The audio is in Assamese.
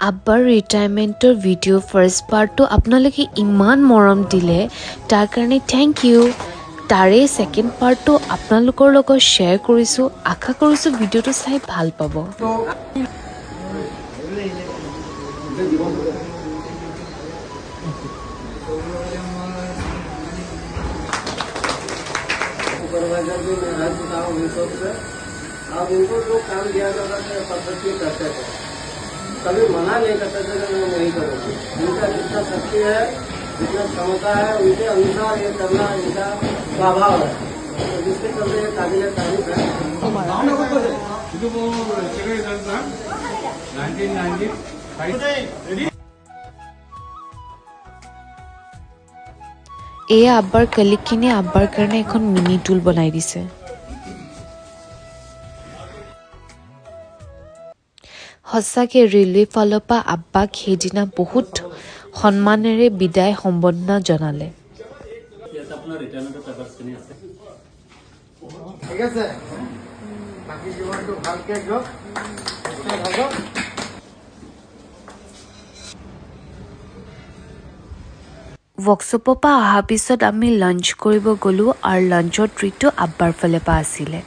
আব্বাৰ ৰিটায়াৰমেণ্টৰ ভিডিঅ' ফাৰ্ষ্ট পাৰ্টটো আপোনালোকে ইমান মৰম দিলে তাৰ কাৰণে থেংক ইউ। তাৰে ছেকেণ্ড পাৰ্টটো আপোনালোকৰ লগত শ্বেয়াৰ কৰিছোঁ। আশা কৰিছোঁ ভিডিঅ'টো চাই ভাল পাব। अब उनको जो काम दिया जाता था परफेक्टली करते थे, कभी मना नहीं करते थे कि मैं नहीं करूँगी। उनका जितना शक्ति है, जितना क्षमता है, उनके अनुसार ये करना इनका स्वभाव है, तो जिसके चलते ये काबिल तारीफ है। এয়া আব্বাৰ কলিগখিনিয়ে আব্বাৰ কাৰণে এখন মিনি টুল বনাই দিছে। সঁচাকৈ ৰেলৱে ফালৰ পৰা আব্বাক সেইদিনা বহুত সন্মানেৰে বিদায় সম্বৰ্ধনা জনালে। ৱৰ্কশ্বপৰ পৰা অহাৰ পিছত আমি লাঞ্চ কৰিব গ'লোঁ আৰু লাঞ্চৰ ট্ৰিটটো আব্বাৰ ফালৰ পৰা আছিলে।